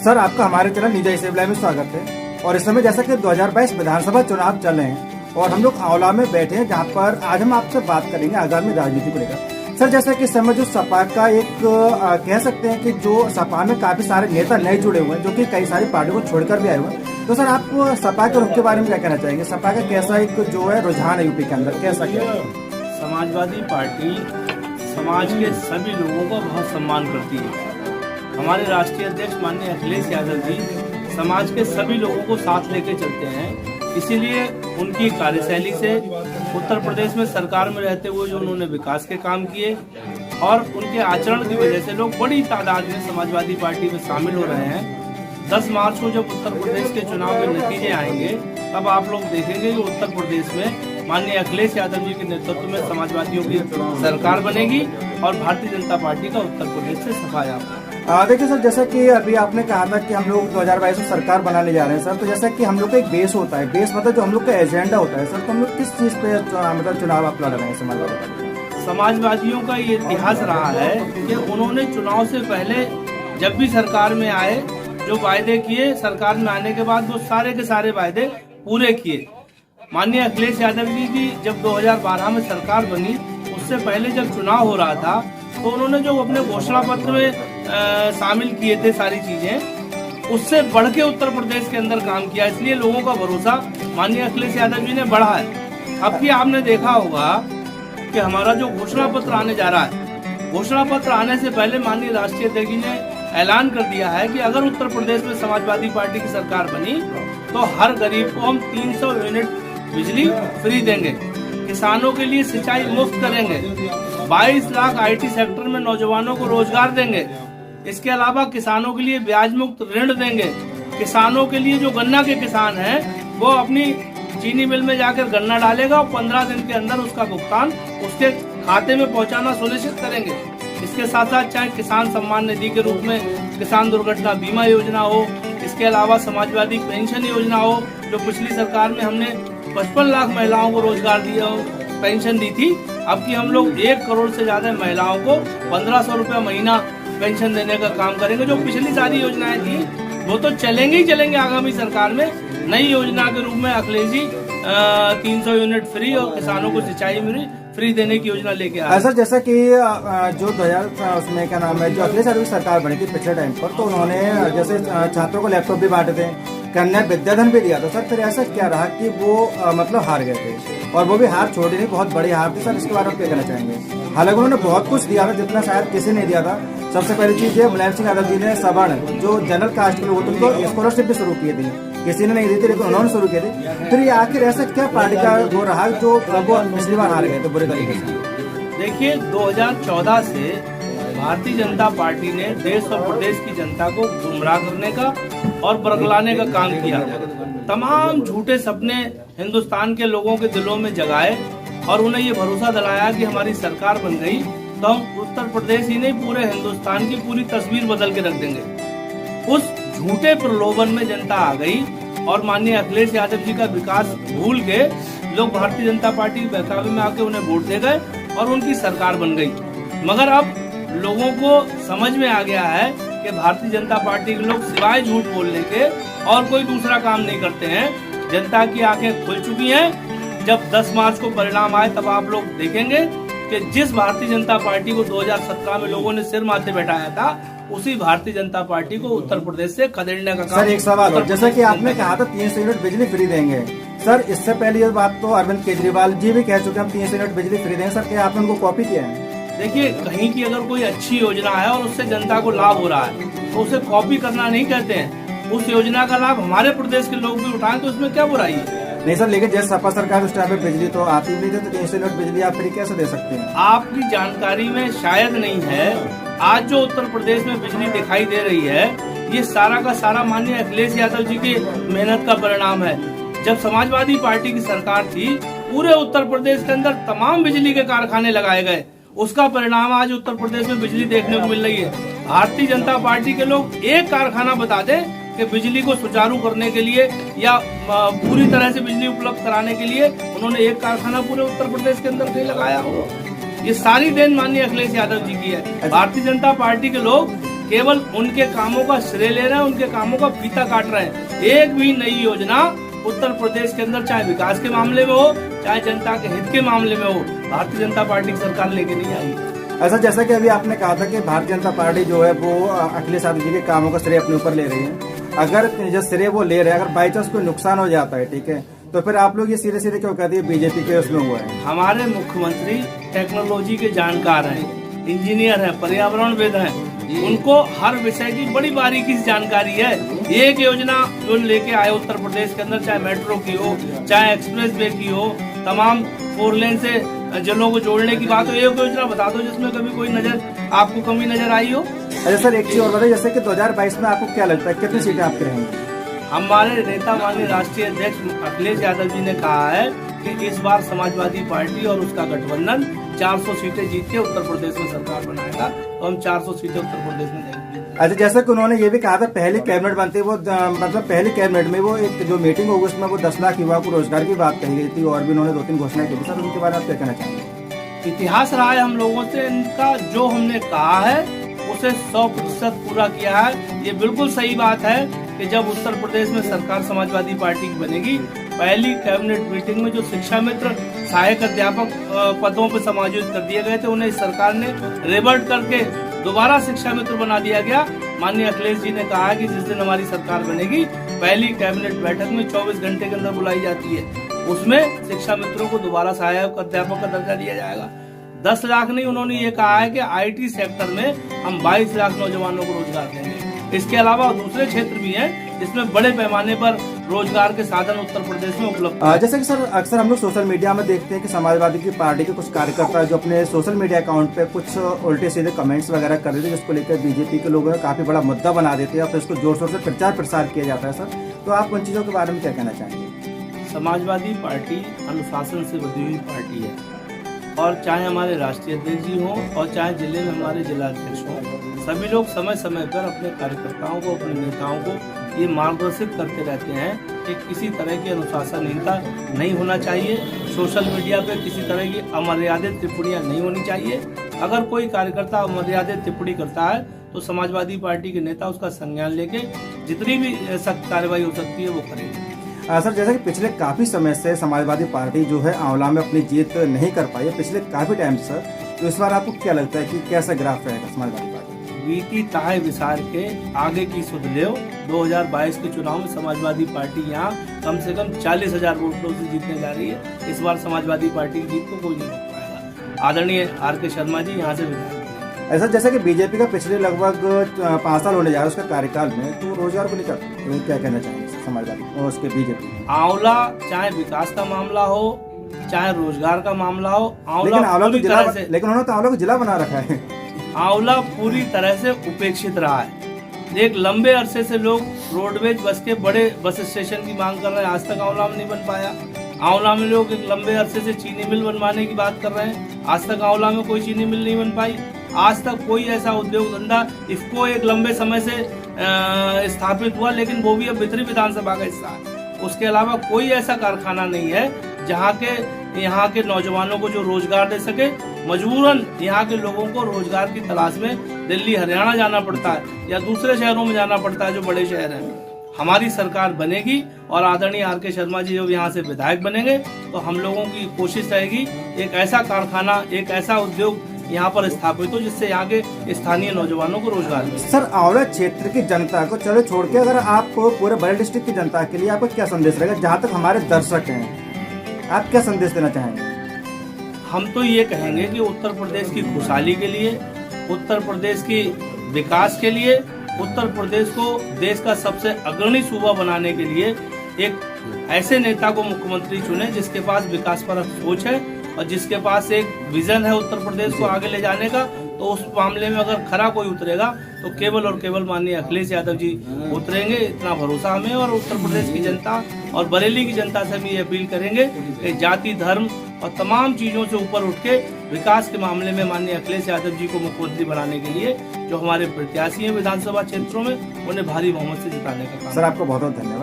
Sir, आपका हमारे channel निजा इसेबला में स्वागत है। और इस समय जैसा कि 2022 विधानसभा चुनाव चल रहे हैं और हम लोग आंवला में बैठे हैं, जहां पर आज हम आपसे बात करेंगे आगामी राजनीति को लेकर। सर, जैसा कि इस समय जो सपा का एक कह सकते हैं कि जो सपा में काफी सारे नेता नए जुड़े हुए हैं, जो कि कई सारी पार्टियों को छोड़कर भी आए हुए हैं, तो सर आप सपा के रुख के बारे में क्या कहना चाहेंगे? सपा का कैसा एक जो है रुझान है यूपी के अंदर, कैसा क्या? समाजवादी पार्टी समाज के सभी लोगों का बहुत सम्मान करती है। हमारे राष्ट्रीय अध्यक्ष माननीय अखिलेश यादव जी समाज के सभी लोगों को साथ लेके चलते हैं। इसीलिए उनकी कार्यशैली से उत्तर प्रदेश में सरकार में रहते हुए जो उन्होंने विकास के काम किए और उनके आचरण की वजह से लोग बड़ी तादाद में समाजवादी पार्टी में शामिल हो रहे हैं। 10 मार्च को जब उत्तर प्रदेश के चुनाव के नतीजे आएंगे, तब आप लोग देखेंगे कि उत्तर प्रदेश में माननीय अखिलेश यादव जी के नेतृत्व में समाजवादियों की सरकार बनेगी और भारतीय जनता पार्टी का उत्तर प्रदेश से सफाया। देखिए सर, जैसा कि अभी आपने कहा था कि हम लोग 2022 में सरकार बनाने जा रहे हैं सर, तो जैसा कि हम लोग का एक बेस होता है, बेस मतलब जो हम लोग का एजेंडा होता है सर, तो हम लोग किस चीज पे मतलब चुनाव आप लड़ रहे हैं? समाजवादियों का ये इतिहास रहा है कि उन्होंने चुनाव से पहले जब भी सरकार में आए, जो वायदे किए, सरकार में आने के बाद वो सारे के सारे वायदे पूरे किए। माननीय अखिलेश यादव जी की जब 2012 में सरकार बनी, उससे पहले जब चुनाव हो रहा था, तो उन्होंने जो अपने घोषणा पत्र में शामिल किए थे सारी चीजें, उससे बढ़ के उत्तर प्रदेश के अंदर काम किया। इसलिए लोगों का भरोसा माननीय अखिलेश यादव जी ने बढ़ा है। अब भी आपने देखा होगा कि हमारा जो घोषणा पत्र आने जा रहा है, घोषणा पत्र आने से पहले माननीय राष्ट्रीय अध्यक्ष जी ने ऐलान कर दिया है कि अगर उत्तर प्रदेश में समाजवादी पार्टी की सरकार बनी तो हर गरीब को हम 300 यूनिट बिजली फ्री देंगे, किसानों के लिए सिंचाई मुफ्त करेंगे, 22 लाख IT सेक्टर में नौजवानों को रोजगार देंगे। इसके अलावा किसानों के लिए ब्याज मुक्त ऋण देंगे। किसानों के लिए जो गन्ना के किसान हैं, वो अपनी चीनी मिल में जाकर गन्ना डालेगा और 15 दिन के अंदर उसका भुगतान उसके खाते में पहुंचाना सुनिश्चित करेंगे। इसके साथ साथ चाहे किसान सम्मान निधि के रूप में किसान दुर्घटना बीमा योजना हो, इसके अलावा समाजवादी पेंशन योजना हो, जो पिछली सरकार में हमने 55 लाख महिलाओं को रोजगार दिया हो, पेंशन दी थी। अब की हम लोग 1 करोड़ से ज्यादा महिलाओं को 1500 रुपया महीना पेंशन देने का काम करेंगे। जो पिछली सारी योजनाएं थी वो तो चलेंगे ही चलेंगे। आगामी सरकार में नई योजना के रूप में अखिलेश जी 300 यूनिट फ्री और किसानों को सिंचाई फ्री देने की योजना लेके आए। सर, जैसा कि जो 2000 उसमें क्या नाम है, जो अखिलेश यादव की सरकार बनी थी पिछले टाइम पर, तो उन्होंने जैसे छात्रों को लैपटॉप भी बांटे थे, कन्या विद्याधन भी दिया था सर। फिर ऐसा क्या रहा कि वो मतलब हार गए थे, और वो भी हार छोटी नहीं, बहुत बड़ी हार थी सर। इसके बारे में क्या कहना चाहेंगे? हालांकि उन्होंने बहुत कुछ दिया था, जितना शायद किसी ने दिया था। सबसे पहली चीज है, मुलायम सिंह यादव जी ने सवर्ण जो जनरल कास्ट के लोग उनको स्कॉलरशिप भी शुरू किए थे, किसी ने नहीं दी थी लेकिन उन्होंने शुरू किए थे। फिर ये आखिर ऐसा क्या पार्टी का वो रहा जो वो पिछली बार हार गए थे बुरे तरीके से? देखिए, 2014 से भारतीय जनता पार्टी ने देश और प्रदेश की जनता को गुमराह करने का और बरगलाने का काम किया। तमाम झूठे सपने हिंदुस्तान के लोगों के दिलों में जगाए और उन्हें ये भरोसा दिलाया कि हमारी सरकार बन गई तो हम उत्तर प्रदेश ही नहीं, पूरे हिंदुस्तान की पूरी तस्वीर बदल के रख देंगे। उस झूठे प्रलोभन में जनता आ गई और माननीय अखिलेश यादव जी का विकास भूल के लोग भारतीय जनता पार्टी के बहकावे में आके उन्हें वोट दे गए और उनकी सरकार बन गई। मगर अब लोगों को समझ में आ गया है कि भारतीय जनता पार्टी के लोग सिवाय झूठ बोलने के और कोई दूसरा काम नहीं करते हैं। जनता की आंखें खुल चुकी हैं। जब 10 मार्च को परिणाम आए, तब आप लोग देखेंगे कि जिस भारतीय जनता पार्टी को 2017 में लोगों ने सिर माथे बैठाया था, उसी भारतीय जनता पार्टी को उत्तर प्रदेश से खदेड़ने का काम। सर, एक सवाल और, जैसा कि आपने कहा था 300 यूनिट बिजली फ्री देंगे सर, इससे पहले ये बात तो अरविंद केजरीवाल जी भी कह चुके हैं हम 300 यूनिट बिजली फ्री देंगे। सर, क्या आपने उनको कॉपी किया है? देखिए, कहीं की अगर कोई अच्छी योजना है और उससे जनता को लाभ हो रहा है तो उसे कॉपी करना नहीं कहते हैं। उस योजना का लाभ हमारे प्रदेश के लोग भी उठाएं तो उसमें क्या बुराई है? नहीं सर, लेकिन जैसे सपा सरकार उस टाइम पे बिजली तो आती नहीं थी, तो 300 यूनिट बिजली आप फ्री कैसे दे सकते हैं? आपकी जानकारी में शायद नहीं है, आज जो उत्तर प्रदेश में बिजली दिखाई दे रही है, ये सारा का सारा माननीय अखिलेश यादव जी की मेहनत का परिणाम है। जब समाजवादी पार्टी की सरकार थी, पूरे उत्तर प्रदेश के अंदर तमाम बिजली के कारखाने लगाए गए, उसका परिणाम आज उत्तर प्रदेश में बिजली देखने को मिल रही है। भारतीय जनता पार्टी के लोग एक कारखाना बता दें कि बिजली को सुचारू करने के लिए या पूरी तरह से बिजली उपलब्ध कराने के लिए उन्होंने एक कारखाना पूरे उत्तर प्रदेश के अंदर नहीं लगाया हो। ये सारी देन माननीय अखिलेश यादव जी की है। भारतीय जनता पार्टी के लोग केवल उनके कामों का श्रेय ले रहे हैं, उनके कामों का फीता काट रहे हैं। एक भी नई योजना उत्तर प्रदेश के अंदर चाहे विकास के मामले में हो, चाहे जनता के हित के मामले में हो, भारतीय जनता पार्टी की सरकार लेके नहीं आई। ऐसा जैसा कि अभी आपने कहा था कि भारतीय जनता पार्टी जो है वो अखिलेश यादव जी के कामों का श्रेय अपने ऊपर ले रही है। अगर जो श्रेय वो ले रहे हैं, अगर बाई चांस कोई नुकसान हो जाता है, ठीक है, तो फिर आप लोग ये सीधे सीधे क्यों कहते हैं बीजेपी के उसमें हुआ है? हमारे मुख्यमंत्री टेक्नोलॉजी के जानकार हैं, इंजीनियर हैं, पर्यावरणविद हैं, उनको हर विषय की बड़ी बारीकी से जानकारी है। एक योजना जो लेके आए उत्तर प्रदेश के अंदर, चाहे मेट्रो की हो, चाहे एक्सप्रेस वे की हो, तमाम 4 लेन से जिलों को जोड़ने की बात हो, एक योजना बता दो जिसमें कभी कोई आपको कमी नजर आई हो। अच्छा सर, एक चीज और बताइए, जैसे कि 2022 में आपको क्या लगता है कितनी सीटें आपकी रहेंगी? हमारे नेता माननीय राष्ट्रीय अध्यक्ष अखिलेश यादव जी ने कहा है कि इस बार समाजवादी पार्टी और उसका गठबंधन 400 सीटें जीत के उत्तर प्रदेश में सरकार बनाएगा, तो हम 400 सीटें उत्तर प्रदेश में देंगे। अच्छा, जैसे कि उन्होंने ये भी कहा था पहली कैबिनेट बनती वो मतलब पहली कैबिनेट में वो एक जो मीटिंग होगी उसमें वो 10 लाख युवाओं को रोजगार की बात कही गई थी, और भी उन्होंने 2-3 घोषणाएं की थी। सर उनके बारे में आप क्या कहना चाहेंगे? इतिहास रहा है हम लोगों से, इनका जो हमने कहा है उसे 100% पूरा किया है। ये बिल्कुल सही बात है कि जब उत्तर प्रदेश में सरकार समाजवादी पार्टी की बनेगी, पहली कैबिनेट मीटिंग में जो शिक्षा मित्र सहायक अध्यापक पदों पर समायोजित कर दिए गए थे, उन्हें इस सरकार ने रिवर्ट करके दोबारा शिक्षा मित्र बना दिया गया। माननीय अखिलेश जी ने कहा कि जिस दिन हमारी सरकार बनेगी, पहली कैबिनेट बैठक में 24 घंटे के अंदर बुलाई जाती है, उसमें शिक्षा मित्रों को दोबारा सहायक अध्यापक का दर्जा दिया जाएगा। 10 लाख नहीं, उन्होंने ये कहा है कि आईटी सेक्टर में हम 22 लाख नौजवानों को रोजगार देंगे। इसके अलावा दूसरे क्षेत्र भी हैं जिसमें बड़े पैमाने पर रोजगार के साधन उत्तर प्रदेश में उपलब्ध हैं। जैसे कि सर अक्सर हम लोग सोशल मीडिया में देखते हैं कि समाजवादी की पार्टी के कुछ कार्यकर्ता जो अपने सोशल मीडिया अकाउंट पे कुछ उल्टे सीधे कमेंट्स वगैरह कर देते हैं, जिसको लेकर बीजेपी के लोगों ने काफी बड़ा मुद्दा बना देते हैं और फिर इसको जोर शोर से प्रचार प्रसार किया जाता है। सर तो आप उन चीजों के बारे में क्या कहना चाहेंगे? समाजवादी पार्टी अनुशासन से बधी हुई पार्टी है, और चाहे हमारे राष्ट्रीय अध्यक्ष जी हों और चाहे जिले में हमारे जिला अध्यक्ष हों, सभी लोग समय समय पर अपने कार्यकर्ताओं को, अपने नेताओं को ये मार्गदर्शित करते रहते हैं कि किसी तरह की अनुशासनहीनता नहीं होना चाहिए, सोशल मीडिया पे किसी तरह की अमर्यादित टिप्पणियां नहीं होनी चाहिए। अगर कोई कार्यकर्ता अमर्यादित टिप्पणी करता है तो समाजवादी पार्टी के नेता उसका संज्ञान लेके जितनी भी सख्त कार्रवाई हो सकती है वो करेंगे। सर जैसा कि पिछले काफी समय से समाजवादी पार्टी जो है आंवला में अपनी जीत नहीं कर पाई है पिछले काफी टाइम से, तो इस बार आपको क्या लगता है कि कैसा ग्राफ रहेगा समाजवादी पार्टी? बीती ताहे विसार के आगे की सुध लो, 2022 के चुनाव में समाजवादी पार्टी यहाँ कम से कम 40,000 वोटों से जीतने जा रही है। इस बार समाजवादी पार्टी की जीत को कोई नहीं रोक पाएगा। आदरणीय RK शर्मा जी यहाँ से विधायक। ऐसा जैसा कि बीजेपी का पिछले लगभग 5 साल होने जा रहा है उसका कार्यकाल में, तो रोजगार को लेकर क्या कहना चाहेंगे समाजवादी और उसके बीजेपी? आंवला चाहे विकास का मामला हो, चाहे रोजगार का मामला हो, लेकिन उन्होंने तो आंवला को जिला बना रखा है। आंवला पूरी तरह से उपेक्षित रहा है। एक लंबे अरसे से लोग रोडवेज बस के बड़े बस स्टेशन की मांग कर रहे हैं, आज तक आंवला में नहीं बन पाया। आंवला में लोग एक लंबे अरसे से चीनी मिल बनवाने की बात कर रहे हैं, आज तक आंवला में कोई चीनी मिल नहीं बन पाई। आज तक कोई ऐसा उद्योग धंधा, इफको एक लंबे समय से स्थापित हुआ, लेकिन वो भी अब भितरी विधानसभा का हिस्सा है। उसके अलावा कोई ऐसा कारखाना नहीं है जहाँ के नौजवानों को जो रोजगार दे सके। मजबूरन यहाँ के लोगों को रोजगार की तलाश में दिल्ली हरियाणा जाना पड़ता है या दूसरे शहरों में जाना पड़ता है जो बड़े शहर हैं। हमारी सरकार बनेगी और आदरणीय RK शर्मा जी जब यहाँ से विधायक बनेंगे तो हम लोगों की कोशिश रहेगी एक ऐसा कारखाना, एक ऐसा उद्योग यहाँ पर स्थापित हो जिससे यहाँ के स्थानीय नौजवानों को रोजगार मिले। सर आंवला क्षेत्र की जनता को चलो छोड़ के अगर आप पूरे बरेली डिस्ट्रिक्ट की जनता के लिए आपका क्या संदेश रहेगा? जहाँ तक हमारे दर्शक हैं, आप क्या संदेश देना चाहेंगे? हम तो ये कहेंगे कि उत्तर प्रदेश की खुशहाली के लिए, उत्तर प्रदेश की विकास के लिए, उत्तर प्रदेश को देश का सबसे अग्रणी सूबा बनाने के लिए एक ऐसे नेता को मुख्यमंत्री चुने जिसके पास विकास परक सोच है और जिसके पास एक विजन है उत्तर प्रदेश को आगे ले जाने का। तो उस मामले में अगर खरा कोई उतरेगा तो केवल और केवल माननीय अखिलेश यादव जी उतरेंगे, इतना भरोसा हमें। और उत्तर प्रदेश की जनता और बरेली की जनता से हम ये अपील करेंगे कि जाति, धर्म और तमाम चीजों से ऊपर उठ के विकास के मामले में माननीय अखिलेश यादव जी को मुख्यमंत्री बनाने के लिए जो हमारे प्रत्याशी हैं विधानसभा क्षेत्रों में, उन्हें भारी बहुमत से जिताने का काम। सर आपको बहुत बहुत धन्यवाद।